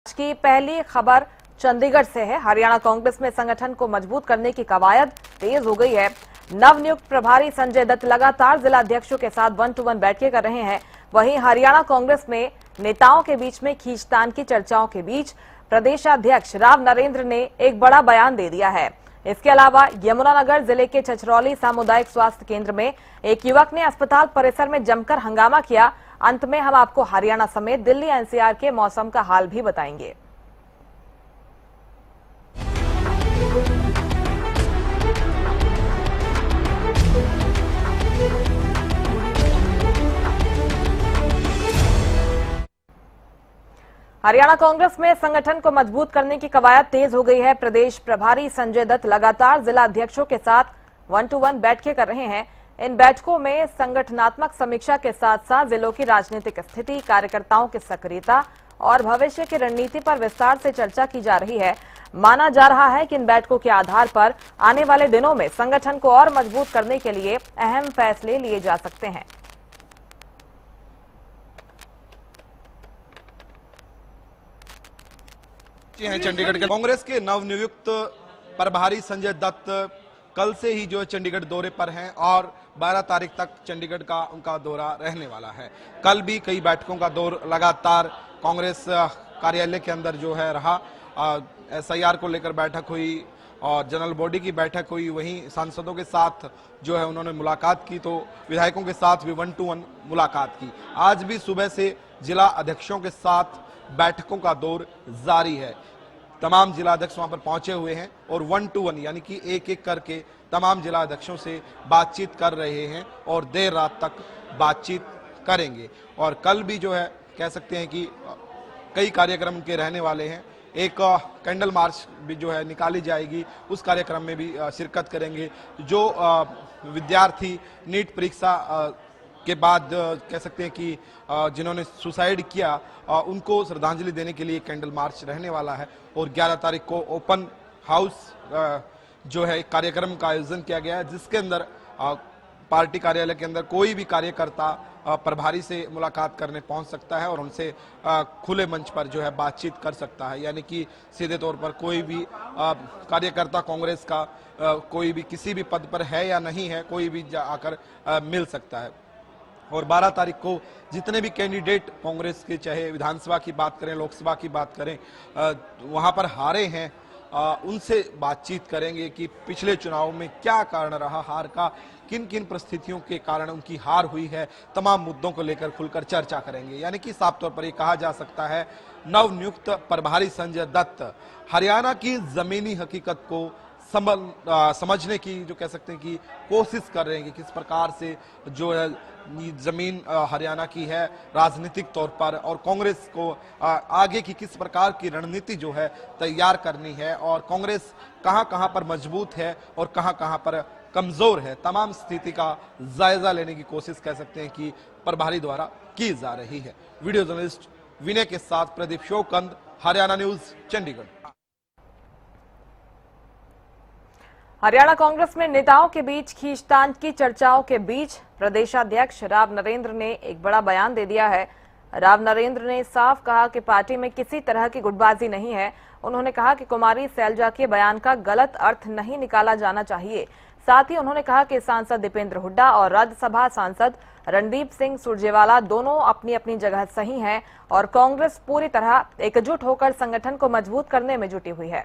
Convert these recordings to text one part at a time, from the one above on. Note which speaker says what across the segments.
Speaker 1: आज की पहली खबर चंडीगढ़ से है। हरियाणा कांग्रेस में संगठन को मजबूत करने की कवायद तेज हो गई है। नवनियुक्त प्रभारी संजय दत्त लगातार जिला अध्यक्षों के साथ 1-to-1 बैठकें कर रहे हैं। वहीं हरियाणा कांग्रेस में नेताओं के बीच में खींचतान की चर्चाओं के बीच प्रदेशाध्यक्ष राव नरेंद्र ने एक बड़ा बयान दे दिया है। इसके अलावा यमुनानगर जिले के छछरौली सामुदायिक स्वास्थ्य केंद्र में एक युवक ने अस्पताल परिसर में जमकर हंगामा किया। अंत में हम आपको हरियाणा समेत दिल्ली एनसीआर के मौसम का हाल भी बताएंगे। हरियाणा कांग्रेस में संगठन को मजबूत करने की कवायद तेज हो गई है। प्रदेश प्रभारी संजय दत्त लगातार जिला अध्यक्षों के साथ 1-to-1 बैठकें कर रहे हैं। इन बैठकों में संगठनात्मक समीक्षा के साथ साथ जिलों की राजनीतिक स्थिति, कार्यकर्ताओं की सक्रियता और भविष्य की रणनीति पर विस्तार से चर्चा की जा रही है। माना जा रहा है कि इन बैठकों के आधार पर आने वाले दिनों में संगठन को और मजबूत करने के लिए अहम फैसले लिए जा सकते हैं।
Speaker 2: चंडीगढ़ के कांग्रेस के नवनियुक्त प्रभारी संजय दत्त कल से ही जो है चंडीगढ़ दौरे पर हैं और 12 तारीख तक चंडीगढ़ का उनका दौरा रहने वाला है। कल भी कई बैठकों का दौर लगातार कांग्रेस कार्यालय के अंदर जो है रहा। एसआईआर को लेकर बैठक हुई और जनरल बॉडी की बैठक हुई। वहीं सांसदों के साथ जो है उन्होंने मुलाकात की, तो विधायकों के साथ भी 1-to-1 मुलाकात की। आज भी सुबह से जिला अध्यक्षों के साथ बैठकों का दौर जारी है। तमाम जिला अध्यक्ष वहां पर पहुंचे हुए हैं और 1-to-1 यानी कि एक एक करके तमाम जिला अध्यक्षों से बातचीत कर रहे हैं और देर रात तक बातचीत करेंगे। और कल भी जो है कह सकते हैं कि कई कार्यक्रम के रहने वाले हैं। एक कैंडल मार्च भी जो है निकाली जाएगी, उस कार्यक्रम में भी शिरकत करेंगे। जो विद्यार्थी नीट परीक्षा के बाद कह सकते हैं कि जिन्होंने सुसाइड किया उनको श्रद्धांजलि देने के लिए कैंडल मार्च रहने वाला है। और 11 तारीख को ओपन हाउस जो है एक कार्यक्रम का आयोजन किया गया है, जिसके अंदर पार्टी कार्यालय के अंदर कोई भी कार्यकर्ता प्रभारी से मुलाकात करने पहुंच सकता है और उनसे खुले मंच पर जो है बातचीत कर सकता है। यानी कि सीधे तौर पर कोई भी कार्यकर्ता कांग्रेस का कोई भी किसी भी पद पर है या नहीं है, कोई भी आकर मिल सकता है। और 12 तारीख को जितने भी कैंडिडेट कांग्रेस के, चाहे विधानसभा की बात करें, लोकसभा की बात करें, वहां पर हारे हैं, उनसे बातचीत करेंगे कि पिछले चुनाव में क्या कारण रहा हार का, किन किन परिस्थितियों के कारण उनकी हार हुई है। तमाम मुद्दों को लेकर खुलकर चर्चा करेंगे। यानी कि साफ तौर पर यह कहा जा सकता है नवनियुक्त प्रभारी संजय दत्त हरियाणा की जमीनी हकीकत को समझने की जो कह सकते हैं कि कोशिश कर रहे हैं कि किस प्रकार से जो है जमीन हरियाणा की है राजनीतिक तौर पर, और कांग्रेस को आगे की किस प्रकार की रणनीति जो है तैयार करनी है, और कांग्रेस कहां कहां पर मजबूत है और कहां कहां पर कमजोर है। तमाम स्थिति का जायजा लेने की कोशिश कह सकते हैं कि प्रभारी द्वारा की जा रही है। वीडियो जर्नलिस्ट विनय के साथ प्रदीप शोकंद, हरियाणा न्यूज, चंडीगढ़।
Speaker 1: हरियाणा कांग्रेस में नेताओं के बीच खींचतान की चर्चाओं के बीच प्रदेशाध्यक्ष राव नरेंद्र ने एक बड़ा बयान दे दिया है। राव नरेंद्र ने साफ कहा कि पार्टी में किसी तरह की गुटबाजी नहीं है। उन्होंने कहा कि कुमारी सैलजा के बयान का गलत अर्थ नहीं निकाला जाना चाहिए। साथ ही उन्होंने कहा कि सांसद दीपेंद्र हुड्डा और राज्यसभा सांसद रणदीप सिंह सुरजेवाला दोनों अपनी अपनी जगह सही हैं और कांग्रेस पूरी तरह एकजुट होकर संगठन को मजबूत करने में जुटी हुई है।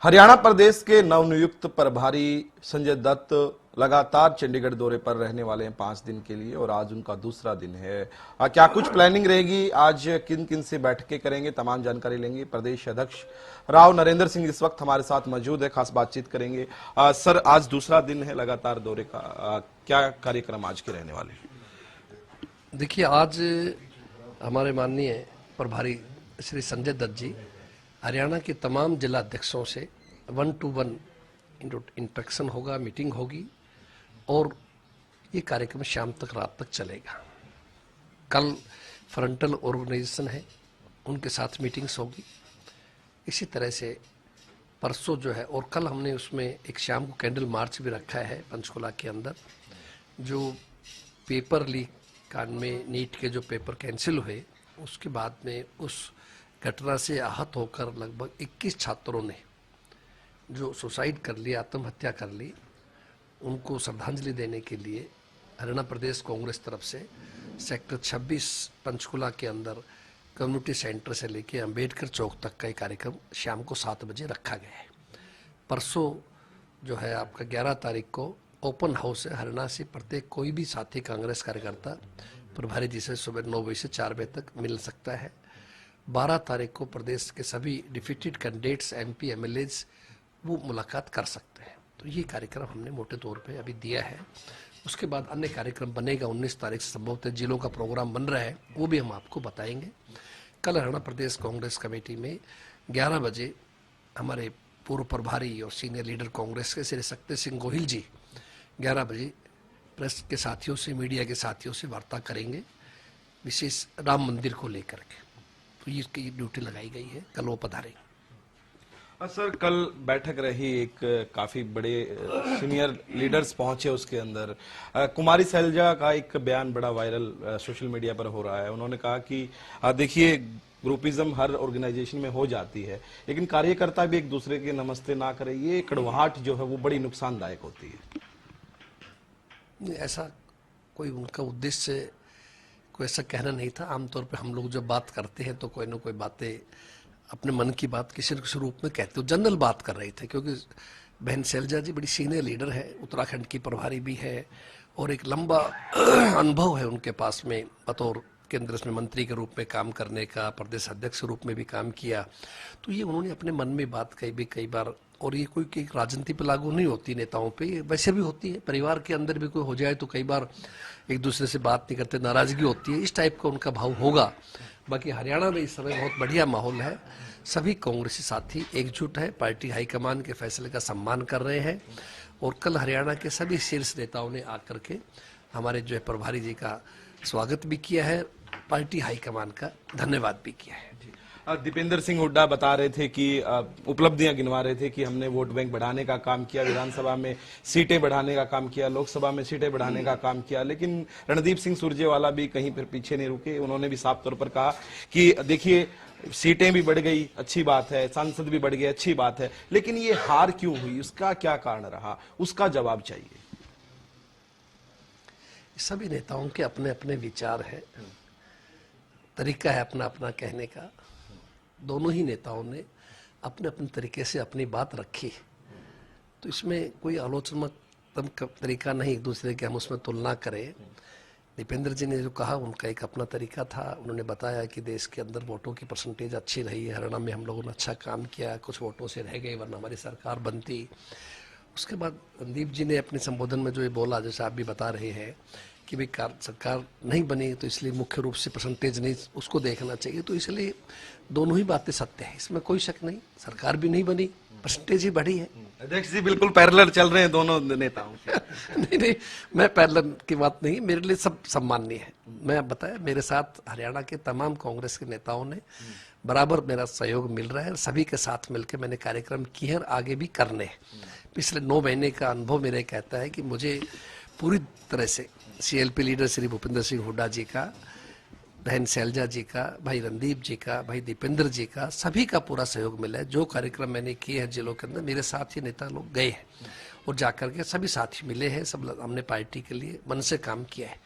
Speaker 2: हरियाणा प्रदेश के नवनियुक्त प्रभारी संजय दत्त लगातार चंडीगढ़ दौरे पर रहने वाले हैं 5 दिन के लिए और आज उनका दूसरा दिन है। क्या कुछ प्लानिंग रहेगी, आज किन किन से बैठकें करेंगे, तमाम जानकारी लेंगे। प्रदेश अध्यक्ष राव नरेंद्र सिंह इस वक्त हमारे साथ मौजूद है, खास बातचीत करेंगे। सर, आज दूसरा दिन है लगातार दौरे का, क्या कार्यक्रम आज के रहने वाले?
Speaker 3: देखिए, आज हमारे माननीय प्रभारी श्री संजय दत्त जी हरियाणा के तमाम जिला अध्यक्षों से 1-to-1 इंटरेक्शन होगा, मीटिंग होगी और ये कार्यक्रम शाम तक, रात तक चलेगा। कल फ्रंटल ऑर्गेनाइजेशन है, उनके साथ मीटिंग्स होगी। इसी तरह से परसों जो है, और कल हमने उसमें एक शाम को कैंडल मार्च भी रखा है पंचकुला के अंदर। जो पेपर लीक कांड में नीट के जो पेपर कैंसिल हुए, उसके बाद में उस घटना से आहत होकर लगभग 21 छात्रों ने जो सुसाइड कर लिया, आत्महत्या कर ली, उनको श्रद्धांजलि देने के लिए हरियाणा प्रदेश कांग्रेस तरफ से सेक्टर 26 पंचकुला के अंदर कम्युनिटी सेंटर से लेके अंबेडकर चौक तक का एक कार्यक्रम शाम को 7 बजे रखा गया है। परसों जो है आपका 11 तारीख को ओपन हाउस है, हरियाणा से प्रत्येक कोई भी साथी कांग्रेस कार्यकर्ता प्रभारी जी से सुबह 9 बजे से 4 बजे तक मिल सकता है। 12 तारीख को प्रदेश के सभी डिफीटेड कैंडिडेट्स MP MLAs वो मुलाकात कर सकते हैं। तो ये कार्यक्रम हमने मोटे तौर पे अभी दिया है। उसके बाद अन्य कार्यक्रम बनेगा। 19 तारीख से संभवतः जिलों का प्रोग्राम बन रहा है, वो भी हम आपको बताएंगे। कल हरियाणा प्रदेश कांग्रेस कमेटी में 11 बजे हमारे पूर्व प्रभारी और सीनियर लीडर कांग्रेस के श्री शक्ति सिंह गोहिल जी 11 बजे प्रेस के साथियों से, मीडिया के साथियों से वार्ता करेंगे, विशेष राम मंदिर को लेकर के। तो ये इसकी ड्यूटी लगाई गई है, कल वो पधारेंगे।
Speaker 2: सर, कल बैठक रही, एक काफी बड़े सीनियर लीडर्स पहुंचे उसके अंदर। कुमारी सैलजा का एक बयान बड़ा वायरल सोशल मीडिया पर हो रहा है। उन्होंने कहा कि देखिए, ग्रुपिज्म हर ऑर्गेनाइजेशन में हो जाती है, लेकिन कार्यकर्ता भी एक दूसरे के नमस्ते ना करें, ये कड़वाहट जो है वो बड़ी नुकसानदायक होती है।
Speaker 3: ऐसा कोई उनका उद्देश्य कोई ऐसा कहना नहीं था। आमतौर पे हम लोग जब बात करते हैं तो कोई ना कोई बातें अपने मन की बात किसी न किसी रूप में कहते हो। जनरल बात कर रहे थे, क्योंकि बहन सैलजा जी बड़ी सीनियर लीडर है, उत्तराखंड की प्रभारी भी है और एक लंबा अनुभव है उनके पास में बतौर केंद्र में मंत्री के रूप में काम करने का, प्रदेश अध्यक्ष के रूप में भी काम किया। तो ये उन्होंने अपने मन में बात कही भी कई बार, और ये कोई राजनीति पे लागू नहीं होती नेताओं पे, ये वैसे भी होती है। परिवार के अंदर भी कोई हो जाए तो कई बार एक दूसरे से बात नहीं करते, नाराजगी होती है। इस टाइप का उनका भाव होगा। बाकी हरियाणा में इस समय बहुत बढ़िया माहौल है। सभी कांग्रेसी साथी एकजुट है, पार्टी हाईकमान के फैसले का सम्मान कर रहे हैं। और कल हरियाणा के सभी शीर्ष नेताओं ने आकर के हमारे जो है प्रभारी जी का स्वागत भी किया है, पार्टी हाईकमान का धन्यवाद भी किया है।
Speaker 2: दीपेंद्र सिंह हुड्डा बता रहे थे कि उपलब्धियां गिनवा रहे थे कि हमने वोट बैंक बढ़ाने का काम किया, विधानसभा में सीटें बढ़ाने का काम किया, लोकसभा में सीटें बढ़ाने का काम किया। लेकिन रणदीप सिंह सुरजेवाला भी कहीं पर पीछे नहीं रुके। उन्होंने भी साफ तौर पर कहा कि देखिए, सीटें भी बढ़ गई, अच्छी बात है, सांसद भी बढ़ गए, अच्छी बात है, लेकिन ये हार क्यों हुई, उसका क्या कारण रहा, उसका जवाब चाहिए।
Speaker 3: सभी नेताओं के अपने अपने विचार है, तरीका है अपना अपना कहने का। दोनों ही नेताओं ने अपने अपने तरीके से अपनी बात रखी, तो इसमें कोई आलोचनात्मक तरीका नहीं एक दूसरे के हम उसमें तुलना करें। दीपेंद्र जी ने जो कहा उनका एक अपना तरीका था। उन्होंने बताया कि देश के अंदर वोटों की परसेंटेज अच्छी रही है, हरियाणा में हम लोगों ने अच्छा काम किया, कुछ वोटों से रह गए वरना हमारी सरकार बनती। उसके बाद रणदीप जी ने अपने संबोधन में जो ये बोला, जैसे आप भी बता रहे हैं कि भाई सरकार नहीं बनी तो इसलिए मुख्य रूप से परसेंटेज नहीं उसको देखना चाहिए। तो इसलिए दोनों ही बातें सत्य है, इसमें कोई शक नहीं। सरकार भी नहीं बनी, परसेंटेज ही बढ़ी है।
Speaker 2: अध्यक्ष जी बिल्कुल पैरेलल चल रहे हैं दोनों नेताओं
Speaker 3: नहीं, मैं पैरेलल की बात नहीं, मेरे लिए सब सम्माननीय है। मैं बताया, मेरे साथ हरियाणा के तमाम कांग्रेस के नेताओं ने बराबर मेरा सहयोग मिल रहा है। सभी के साथ मिलकर मैंने कार्यक्रम किए और आगे भी करने हैं। पिछले 9 महीने का अनुभव मेरा कहता है कि मुझे पूरी तरह से CLP लीडर श्री भूपेंद्र सिंह हुड्डा जी का, बहन सैलजा जी का, भाई रणदीप जी का, भाई दीपेंद्र जी का, सभी का पूरा सहयोग मिला है। जो कार्यक्रम मैंने किए हैं जिलों के अंदर, मेरे साथ ही नेता लोग गए हैं और जाकर के सभी साथी मिले हैं, सब हमने पार्टी के लिए मन से काम किया है।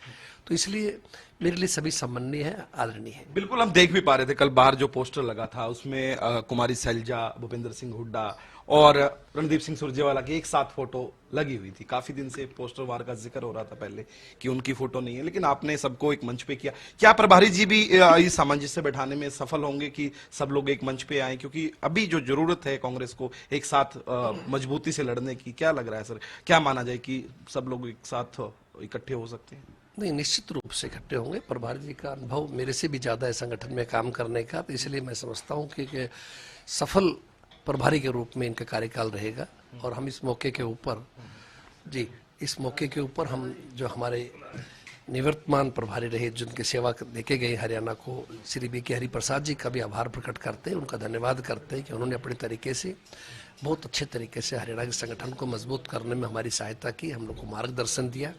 Speaker 3: तो इसलिए मेरे लिए सभी सम्माननीय है, आदरणीय है।
Speaker 2: बिल्कुल, हम देख भी पा रहे थे कल बाहर जो पोस्टर लगा था उसमें कुमारी सैलजा, भूपेंद्र सिंह हुड्डा और रणदीप सिंह सुरजेवाला की एक साथ फोटो लगी हुई थी। काफी दिन से पोस्टर वार का जिक्र हो रहा था पहले कि उनकी फोटो नहीं है, लेकिन आपने सबको एक मंच पे किया। क्या प्रभारी जी भी इस सामंजस्य बैठाने में सफल होंगे कि सब लोग एक मंच पे आए, क्योंकि अभी जो जरूरत है कांग्रेस को एक साथ मजबूती से लड़ने की, क्या लग रहा है सर, क्या माना जाए कि सब लोग एक साथ इकट्ठे हो सकते हैं?
Speaker 3: नहीं, निश्चित रूप से इकट्ठे होंगे। प्रभारी जी का अनुभव मेरे से भी ज्यादा है संगठन में काम करने का, तो इसलिए मैं समझता हूँ कि सफल प्रभारी के रूप में इनका कार्यकाल रहेगा। और हम इस मौके के ऊपर इस मौके के ऊपर हम जो हमारे निवर्तमान प्रभारी रहे, जिनकी सेवा देके गए हरियाणा को, श्री BK हरिप्रसाद जी का भी आभार प्रकट करते हैं, उनका धन्यवाद करते हैं कि उन्होंने अपने तरीके से बहुत अच्छे तरीके से हरियाणा के संगठन को मजबूत करने में हमारी सहायता की, हम लोग को मार्गदर्शन दिया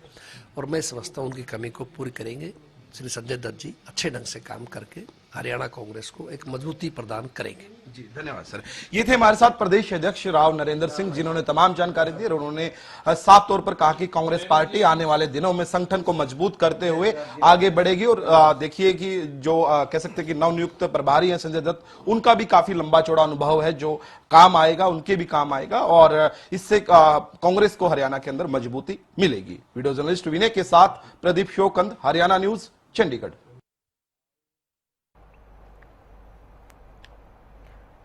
Speaker 3: और मैं समझता हूँ उनकी कमी को पूरी करेंगे। श्री संजय दत्त जी अच्छे ढंग से काम करके हरियाणा कांग्रेस को एक मजबूती प्रदान करेंगे।
Speaker 2: जी धन्यवाद सर। ये थे हमारे साथ प्रदेश अध्यक्ष राव नरेंद्र सिंह, जिन्होंने तमाम जानकारी दी और उन्होंने साफ तौर पर कहा कि कांग्रेस पार्टी आने वाले दिनों में संगठन को मजबूत करते हुए आगे बढ़ेगी। और देखिए कि जो कह सकते हैं कि नवनियुक्त प्रभारी हैं संजय दत्त, उनका भी काफी लंबा चौड़ा अनुभव है जो काम आएगा, उनके भी काम आएगा और इससे कांग्रेस को हरियाणा के अंदर मजबूती मिलेगी। वीडियो जर्नलिस्ट विनय के साथ प्रदीप शोकंद, हरियाणा न्यूज, चंडीगढ़।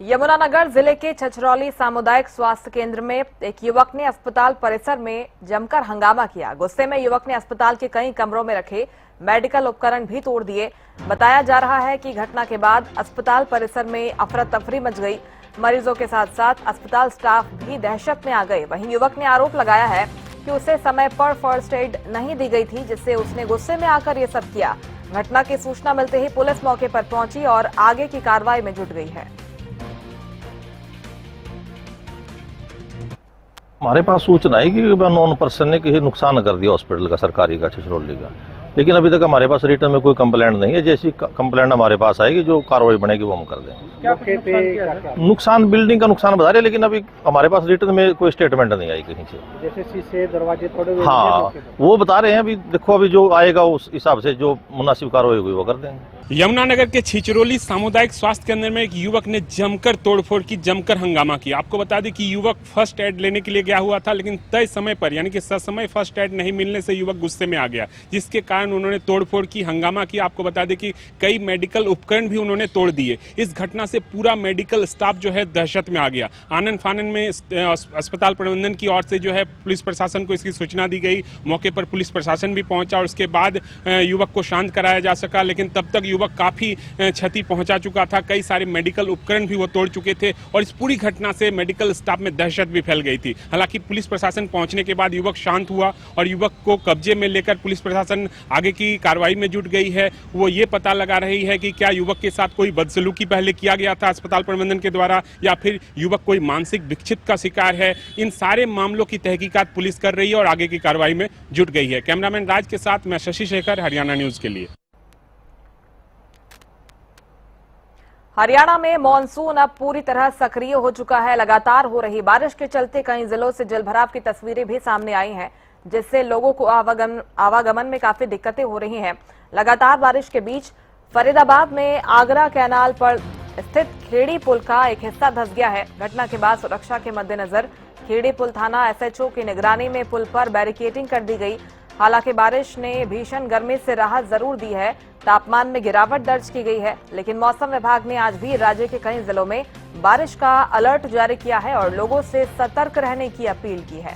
Speaker 1: यमुनानगर जिले के छछरौली सामुदायिक स्वास्थ्य केंद्र में एक युवक ने अस्पताल परिसर में जमकर हंगामा किया। गुस्से में युवक ने अस्पताल के कई कमरों में रखे मेडिकल उपकरण भी तोड़ दिए। बताया जा रहा है कि घटना के बाद अस्पताल परिसर में अफरा तफरी मच गई। मरीजों के साथ साथ अस्पताल स्टाफ भी दहशत में आ गए। वहीं युवक ने आरोप लगाया है कि उसे समय पर फर्स्ट एड नहीं दी गई थी, जिससे उसने गुस्से में आकर ये सब किया। घटना की सूचना मिलते ही पुलिस मौके पर पहुंची और आगे की कार्रवाई में जुट गई है।
Speaker 4: हमारे पास सूचना है कि नॉन पर्सन ने किसी नुकसान कर दिया हॉस्पिटल का, सरकारी का, छछरौली का, लेकिन अभी तक हमारे पास रिटर्न में कोई कंप्लेंट नहीं है। जैसी कंप्लेंट हमारे पास आएगी, जो कार्रवाई बनेगी वो हम कर देंगे। नुकसान बिल्डिंग का नुकसान बता रहे, लेकिन अभी हमारे पास रिटर्न में कोई स्टेटमेंट नहीं आई कहीं से।
Speaker 5: जैसे शीशे दरवाजे तोड़े हुए,
Speaker 4: हाँ वो बता रहे हैं। अभी देखो, अभी जो आएगा उस हिसाब से जो मुनासिब कार्रवाई होगी वो कर देंगे।
Speaker 6: यमुनानगर के छिचरौली सामुदायिक स्वास्थ्य केंद्र में एक युवक ने जमकर तोड़फोड़ की, जमकर हंगामा किया। आपको बता दें कि युवक फर्स्ट एड लेने के लिए गया हुआ था, लेकिन तय समय पर यानी कि ससमय फर्स्ट एड नहीं मिलने से युवक गुस्से में आ गया, जिसके कारण उन्होंने तोड़फोड़ की, हंगामा किया। आपको बता दें कि कई मेडिकल उपकरण भी उन्होंने तोड़ दिए। इस घटना से पूरा मेडिकल स्टाफ जो है दहशत में आ गया। आनन फानन में अस्पताल प्रबंधन की ओर से जो है पुलिस प्रशासन को इसकी सूचना दी गई। मौके पर पुलिस प्रशासन भी पहुंचा और उसके बाद युवक को शांत कराया जा सका, लेकिन तब तक युवक काफी क्षति पहुंचा चुका था। कई सारे मेडिकल उपकरण भी वो तोड़ चुके थे और इस पूरी घटना से मेडिकल स्टाफ में दहशत भी फैल गई थी। हालांकि पुलिस प्रशासन पहुंचने के बाद युवक शांत हुआ और युवक को कब्जे में लेकर पुलिस प्रशासन आगे की कार्रवाई में जुट गई है। वो ये पता लगा रही है कि क्या युवक के साथ कोई बदसलूकी पहले किया गया था अस्पताल प्रबंधन के द्वारा, या फिर युवक कोई मानसिक विक्षिप्त का शिकार है। इन सारे मामलों की तहकीकात पुलिस कर रही है और आगे की कार्रवाई में जुट गई है। कैमरामैन राज के साथ मैं शशि शेखर, हरियाणा न्यूज के लिए।
Speaker 1: हरियाणा में मानसून अब पूरी तरह सक्रिय हो चुका है। लगातार हो रही बारिश के चलते कई जिलों से जलभराव की तस्वीरें भी सामने आई हैं, जिससे लोगों को आवागमन में काफी दिक्कतें हो रही हैं। लगातार बारिश के बीच फरीदाबाद में आगरा कैनाल पर स्थित खेड़ी पुल का एक हिस्सा धंस गया है। घटना के बाद सुरक्षा के मद्देनजर खेड़ी पुल थाना एसएचओ की निगरानी में पुल पर बैरिकेडिंग कर दी गई। हालांकि बारिश ने भीषण गर्मी से राहत जरूर दी है। तापमान में गिरावट दर्ज की गई है, लेकिन मौसम विभाग ने आज भी राज्य के कई जिलों में बारिश का अलर्ट जारी किया है और लोगों से सतर्क रहने की अपील की है।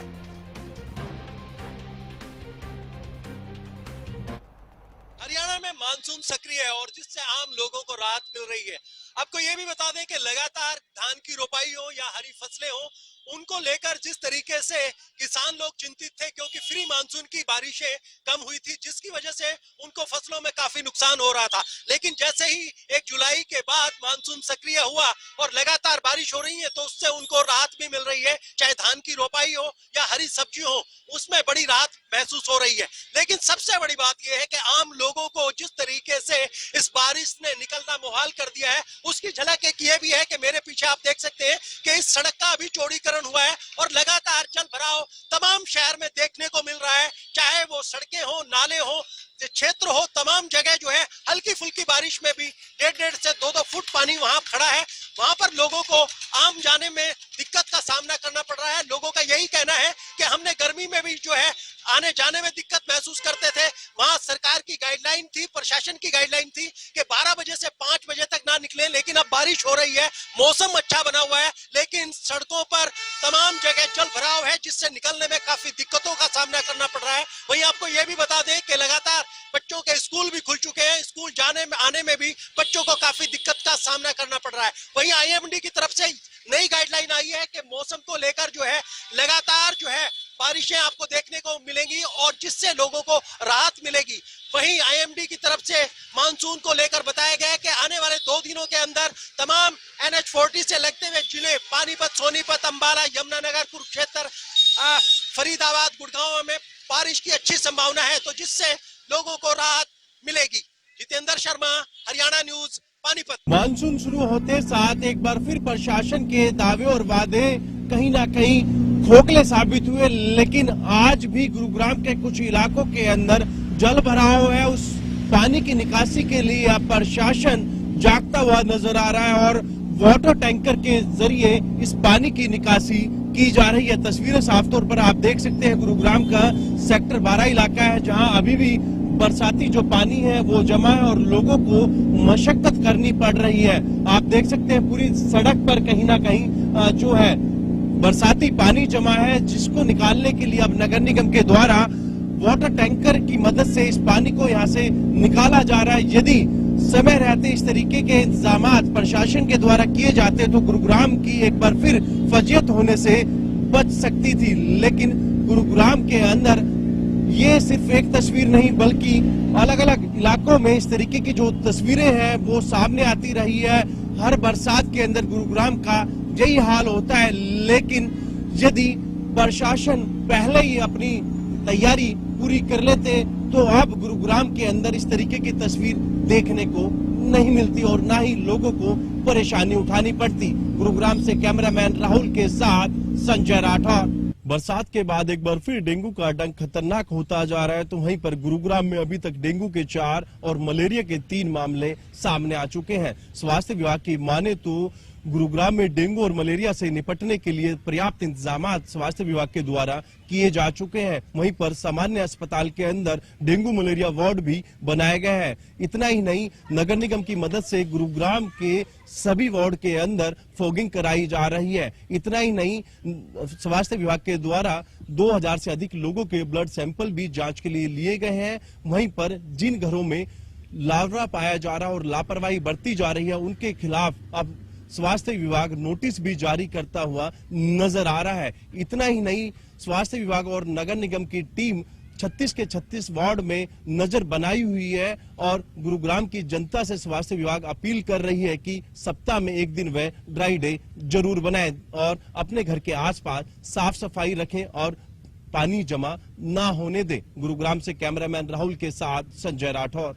Speaker 7: हरियाणा में मानसून सक्रिय है और जिससे आम लोगों को राहत मिल रही है। आपको ये भी बता दें कि लगातार धान की रोपाई हो या हरी फसलें हो, उनको लेकर जिस तरीके से किसान लोग चिंतित थे, क्योंकि फ्री मानसून की बारिशें कम हुई थी, जिसकी वजह से उनको फसलों में काफी नुकसान हो रहा था। लेकिन जैसे ही 1 जुलाई के बाद मानसून सक्रिय हुआ और लगातार बारिश हो रही है, तो उससे उनको राहत भी मिल रही है। चाहे धान की रोपाई हो या हरी सब्जी हो, उसमें बड़ी राहत महसूस हो रही है। लेकिन सबसे बड़ी बात यह है कि आम लोगों को जिस तरीके से इस बारिश ने निकलना मुहाल कर दिया है, उसकी झलक एक ये भी है कि मेरे पीछे आप देख सकते हैं कि इस सड़क का अभी चौड़ीकरण हुआ है और लगातार जल भराव तमाम शहर में देखने को मिल रहा है। चाहे वो सड़कें हो, नाले हो, क्षेत्र हो, तमाम जगह जो है हल्की फुल्की बारिश में भी 1.5 से 2 फुट पानी वहां खड़ा है। वहां पर लोगों को आम जाने में दिक्कत का सामना करना पड़ रहा है। लोगों का यही कहना है कि हमने गर्मी में भी जो है आने जाने में दिक्कत महसूस करते थे। वहां सरकार की गाइडलाइन थी, प्रशासन की गाइडलाइन थी कि 12 बजे से 5 बजे तक ना निकले, लेकिन अब बारिश हो रही है, मौसम अच्छा बना हुआ है, लेकिन सड़कों पर तमाम जगह जल भराव है, जिससे निकलने में काफी दिक्कतों का सामना करना पड़ रहा है। वहीं आपको यह भी बता दें कि लगातार बच्चों के स्कूल भी खुल चुके हैं। स्कूल जाने में आने में भी बच्चों को काफी दिक्कत का सामना करना पड़ रहा है। वहीं आईएमडी की तरफ से नई गाइडलाइन आई है कि मौसम को लेकर जो है लगातार जो है बारिशें आपको देखने को मिलेंगी और जिससे लोगों को राहत मिलेगी। वहीं आईएमडी की तरफ से मानसून को लेकर बताया गया है कि आने वाले 2 दिनों के अंदर तमाम NH40 से लगते हुए जिले पानीपत, सोनीपत, अंबाला, यमुनानगर, कुरुक्षेत्र, फरीदाबाद, गुड़गांव में बारिश की अच्छी संभावना है, तो जिससे लोगों को राहत मिलेगी। जितेंद्र शर्मा, हरियाणा न्यूज, पानीपत।
Speaker 8: मानसून शुरू होते साथ एक बार फिर प्रशासन के दावे और वादे कहीं ना कहीं खोखले साबित हुए, लेकिन आज भी गुरुग्राम के कुछ इलाकों के अंदर जल भराव है। उस पानी की निकासी के लिए अब प्रशासन जागता हुआ नजर आ रहा है और वाटर टैंकर के जरिए इस पानी की निकासी की जा रही है। तस्वीरें साफ तौर पर आप देख सकते हैं, गुरुग्राम का सेक्टर 12 इलाका है जहां अभी भी बरसाती जो पानी है वो जमा है और लोगों को मशक्कत करनी पड़ रही है। आप देख सकते हैं पूरी सड़क पर कहीं ना कहीं जो है बरसाती पानी जमा है, जिसको निकालने के लिए अब नगर निगम के द्वारा वाटर टैंकर की मदद से इस पानी को यहाँ से निकाला जा रहा है। यदि समय रहते इस तरीके के इंतजाम प्रशासन के द्वारा किए जाते तो गुरुग्राम की एक बार फिर फजियत होने से बच सकती थी, लेकिन गुरुग्राम के अंदर ये सिर्फ एक तस्वीर नहीं बल्कि अलग अलग इलाकों में इस तरीके की जो तस्वीरें हैं वो सामने आती रही है। हर बरसात के अंदर गुरुग्राम का यही हाल होता है, लेकिन यदि प्रशासन पहले ही अपनी तैयारी पूरी कर लेते तो अब गुरुग्राम के अंदर इस तरीके की तस्वीर देखने को नहीं मिलती और ना ही लोगों को परेशानी उठानी पड़ती। गुरुग्राम से कैमरामैन राहुल के साथ संजय राठौर। बरसात के बाद एक बार फिर डेंगू का डंक खतरनाक होता जा रहा है, तो वहीं पर गुरुग्राम में अभी तक डेंगू के 4 और मलेरिया के 3 मामले सामने आ चुके हैं। स्वास्थ्य विभाग की माने तो गुरुग्राम में डेंगू और मलेरिया से निपटने के लिए पर्याप्त इंतजाम स्वास्थ्य विभाग के द्वारा किए जा चुके हैं। वहीं पर सामान्य अस्पताल के अंदर डेंगू मलेरिया वार्ड भी बनाए गए हैं। इतना ही नहीं, नगर निगम की मदद से गुरुग्राम के सभी वार्ड के अंदर फॉगिंग कराई जा रही है। इतना ही नहीं, स्वास्थ्य विभाग के द्वारा 2000 से अधिक लोगों के ब्लड सैंपल भी जांच के लिए लिए गए हैं। वहीं पर जिन घरों में लार्वा पाया जा रहा और लापरवाही बरती जा रही है उनके खिलाफ अब स्वास्थ्य विभाग नोटिस भी जारी करता हुआ नजर आ रहा है। इतना ही नहीं, स्वास्थ्य विभाग और नगर निगम की टीम 36 के 36 वार्ड में नजर बनाई हुई है और गुरुग्राम की जनता से स्वास्थ्य विभाग अपील कर रही है कि सप्ताह में एक दिन वह ड्राई डे जरूर बनाएं और अपने घर के आसपास साफ सफाई रखें और पानी जमा ना होने दें। गुरुग्राम से कैमरामैन राहुल के साथ संजय राठौर।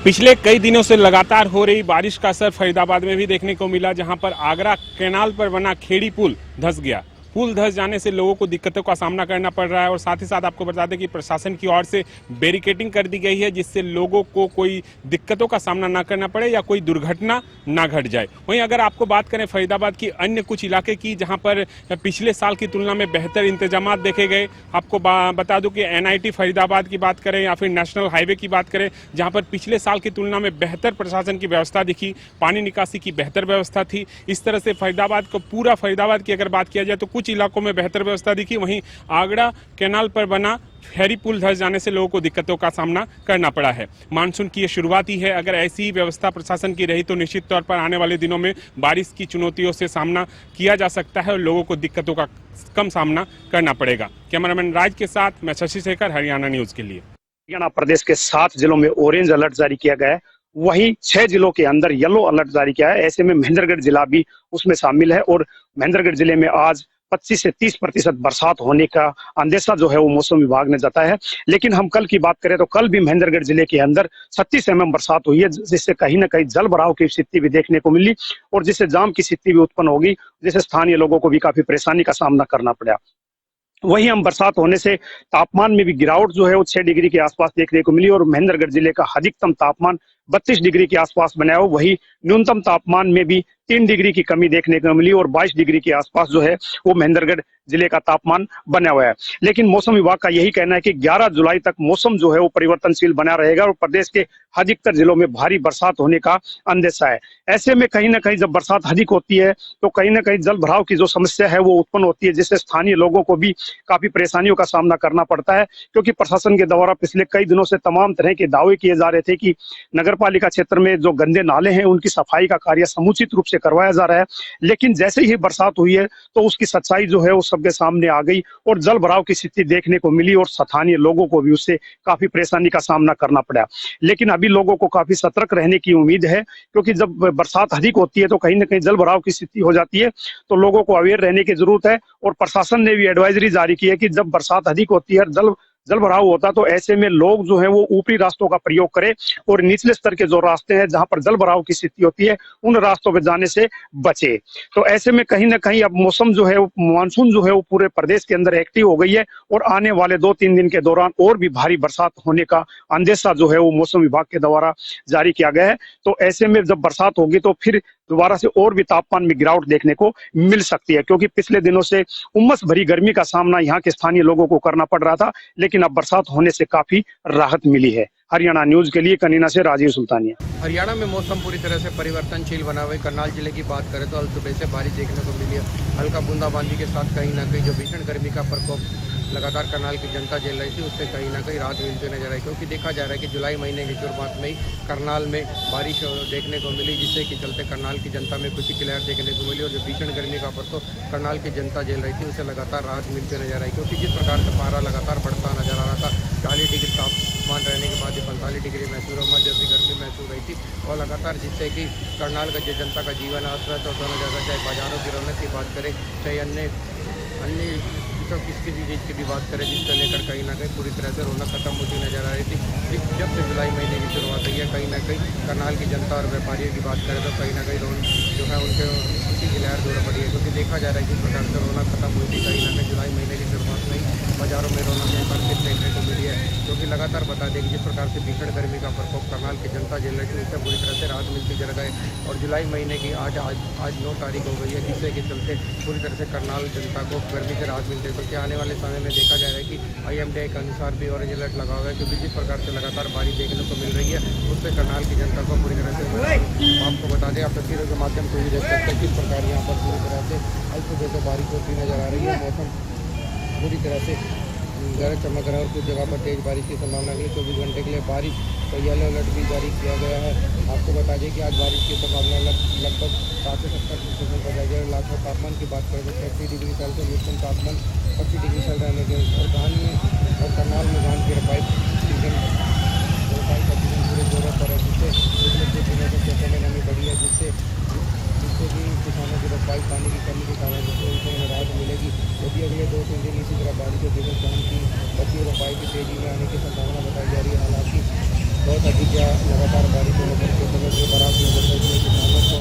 Speaker 6: पिछले कई दिनों से लगातार हो रही बारिश का असर फरीदाबाद में भी देखने को मिला, जहां पर आगरा कैनाल पर बना खेड़ी पुल धंस गया। पुल धंस जाने से लोगों को दिक्कतों का सामना करना पड़ रहा है और साथ ही साथ आपको बता दें कि प्रशासन की ओर से बैरिकेडिंग कर दी गई है, जिससे लोगों को कोई दिक्कतों का सामना ना करना पड़े या कोई दुर्घटना ना घट जाए। वहीं अगर आपको बात करें फरीदाबाद की अन्य कुछ इलाके की, जहां पर पिछले साल की तुलना में बेहतर इंतजाम देखे गए, आपको बता दूं कि NIT फरीदाबाद की बात करें या फिर नेशनल हाईवे की बात करें, जहां पर पिछले साल की तुलना में बेहतर प्रशासन की व्यवस्था दिखी, पानी निकासी की बेहतर व्यवस्था थी। इस तरह से फरीदाबाद को, पूरा फरीदाबाद की अगर बात किया जाए तो कुछ इलाकों में बेहतर व्यवस्था दिखी। वहीं आगरा कैनाल पर बना फेरी पुल धंस जाने से लोगों को दिक्कतों का सामना करना पड़ा है। मानसून की ये शुरुआत ही है, अगर ऐसी ही व्यवस्था प्रशासन की रही तो निश्चित तौर पर आने वाले दिनों में बारिश की चुनौतियों से सामना किया जा सकता है और लोगों को दिक्कतों का कम सामना करना पड़ेगा। कैमरामैन राज के साथ मैं शशि शेखर, हरियाणा न्यूज के लिए।
Speaker 5: हरियाणा प्रदेश के 7 जिलों में ऑरेंज अलर्ट जारी किया गया है, वहीं 6 जिलों के अंदर येलो अलर्ट जारी किया है। ऐसे में महेंद्रगढ़ जिला भी उसमें शामिल है और महेंद्रगढ़ जिले में आज 25 से 30% बरसात होने का अंदेशा जो है वो मौसम विभाग ने जताया है। लेकिन हम कल की बात करें तो कल भी महेंद्रगढ़ जिले के अंदर 36 mm बरसात हुई है, जिससे कहीं ना कहीं जल भराव की स्थिति भी देखने को मिली और जिससे जाम की स्थिति भी उत्पन्न होगी, जिससे स्थानीय लोगों को भी काफी परेशानी का सामना करना पड़ा। वहीं हम बरसात होने से तापमान में भी गिरावट जो है वो 6 डिग्री के आसपास देखने को मिली और महेंद्रगढ़ जिले का अधिकतम तापमान 32 डिग्री के आसपास बनाया हो, वही न्यूनतम तापमान में भी 3 डिग्री की कमी देखने को मिली और 22 डिग्री के आसपास जो है वो महेंद्रगढ़ जिले का तापमान बना हुआ है। लेकिन मौसम विभाग का यही कहना है कि 11 जुलाई तक मौसम जो है वो परिवर्तनशील बना रहेगा और प्रदेश के अधिकतर जिलों में भारी बरसात होने का अंदेशा है। ऐसे में कहीं ना कहीं जब बरसात अधिक होती है तो कहीं ना कहीं जल भराव की जो समस्या है वो उत्पन्न होती है, जिससे स्थानीय लोगों को भी काफी परेशानियों का सामना करना पड़ता है, क्योंकि प्रशासन के द्वारा पिछले कई दिनों से तमाम तरह के दावे किए जा रहे थे कि नगर पालिका क्षेत्र में जो गंदे नाले हैं उनकी सफाई का कार्य समुचित रूप से करवाया जा रहा है। लेकिन जैसे ही बरसात हुई है तो उसकी सच्चाई जो है वो सबके सामने आ गई और जल भराव की स्थिति देखने को मिली और स्थानीय लोगों को भी उससे काफी परेशानी का सामना करना पड़ा। लेकिन अभी लोगों को काफी सतर्क रहने की उम्मीद है, क्योंकि जब बरसात अधिक होती है तो कहीं ना कहीं जल भराव की स्थिति हो जाती है, तो लोगों को अवेयर रहने की जरूरत है। और प्रशासन ने भी एडवाइजरी जारी की है कि जब बरसात अधिक होती है, जल भराव होता तो ऐसे में लोग जो है वो ऊपरी रास्तों का प्रयोग करें और निचले स्तर के जो रास्ते हैं जहां पर जल भराव की स्थिति होती है उन रास्तों पर जाने से बचे। तो ऐसे में कहीं ना कहीं अब मौसम जो है मानसून जो है वो पूरे प्रदेश के अंदर एक्टिव हो गई है और आने वाले 2-3 दिन के दौरान और भी भारी बरसात होने का अंदेशा जो है वो मौसम विभाग के द्वारा जारी किया गया है। तो ऐसे में जब बरसात होगी तो फिर दोबारा से और भी तापमान में गिरावट देखने को मिल सकती है, क्योंकि पिछले दिनों से उमस भरी गर्मी का सामना यहाँ के स्थानीय लोगों को करना पड़ रहा था, लेकिन अब बरसात होने से काफी राहत मिली है। हरियाणा न्यूज के लिए कनीना से राजीव सुल्तानिया।
Speaker 9: हरियाणा में मौसम पूरी तरह से परिवर्तनशील बना हुआ है। करनाल जिले की बात करें तो अल सुबह से बारिश देखने को मिली है, हल्का बूंदाबांदी के साथ कहीं ना कहीं जो भीषण गर्मी का प्रकोप लगातार करनाल की जनता झेल रही थी उससे कहीं ना कहीं राहत मिलती नजर आई, क्योंकि देखा जा रहा है कि जुलाई महीने की शुरुआत में ही करनाल में बारिश देखने को मिली, जिससे कि चलते करनाल की जनता में खुशी की लहर देखने को मिली और जो भीषण गर्मी का प्रकोप करनाल की जनता झेल रही थी उससे लगातार राहत मिलती नजर आई, क्योंकि जिस प्रकार से पारा लगातार बढ़ता नजर आ रहा था, 40 डिग्री तापमान रहने के बाद 45 डिग्री महसूस हुआ, जैसी गर्मी महसूस रही थी और लगातार जिससे कि करनाल का जो जनता का जीवन अस्त व्यस्त होता नजर आता, चाहे बाजारों की रौनक की बात करें, चाहे अन्य किसी चीज़ की भी बात करें, जिसको लेकर कहीं ना कहीं पूरी तरह से रौनक खत्म होती नजर आ रही थी। जब से जुलाई महीने की शुरुआत हुई है कहीं ना कहीं करनाल की जनता और व्यापारियों की बात करें तो कहीं ना कहीं जो है उनके खुशी की लहर जोड़ पड़ी है, क्योंकि देखा जा रहा है किस प्रकार से रौनक खत्म हुई थी। कहीं ना कहीं जुलाई महीने की शुरुआत में ही बाजारों में रौनक देखने को मिली है, जो कि लगातार बता दें कि जिस प्रकार से भीषण गर्मी का प्रकोप करनाल की जनता झेल रही थी उससे पूरी तरह से राहत मिलती चल गई और जुलाई महीने की आज 9 तारीख हो गई है, जिससे कि चलते पूरी तरह से करनाल जनता को गर्मी से राहत मिलती है। तो क्या आने वाले समय में देखा जा रहा है कि IMDI के अनुसार भी ऑरेंज अलर्ट लगा हुआ है, क्योंकि जिस प्रकार से लगातार बारिश देखने को मिल रही है उससे करनाल की जनता को पूरी तरह से आपको बता दें, आप तस्वीरों के माध्यम से भी देख सकते हैं किस प्रकार यहाँ पर पूरी तरह से अल सुबह से बारिश होती नजर आ रही है। मौसम पूरी तरह से गरज चमक रहा है और कुछ जगह पर तेज बारिश की संभावना है। 24 घंटे के लिए बारिश का येलो अलर्ट भी जारी किया गया है। आपको बता दें कि आज बारिश की संभावना लगभग 60 से 70% पर जाएगी। लाख तापमान की बात करें तो 30 डिग्री सेल्सियस न्यूनतम तापमान 25 डिग्री सेल्सियस रहने के और धान में और करनाल में धान की रोपाई का सीजन पूरे जोरों पर है, जिससे पिछले कुछ दिनों से खेतों में नमी बढ़ी है, जिससे भी किसानों की रोपाई पानी की कमी के कारण उनको राहत मिलेगी। यदि अगले 2-3 दिन इसी तरह बारिश होगी तो धान की पत्ती रोपाई की तेजी में आने की संभावना बताई जा रही है। हालांकि बहुत अधिक या लगातार बारिश होने पर खेतों में जो बराबर किसानों को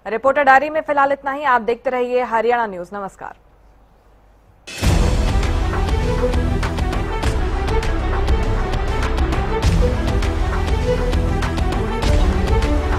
Speaker 1: रिपोर्टर डायरी में फिलहाल इतना ही। आप देखते रहिए हरियाणा न्यूज। नमस्कार।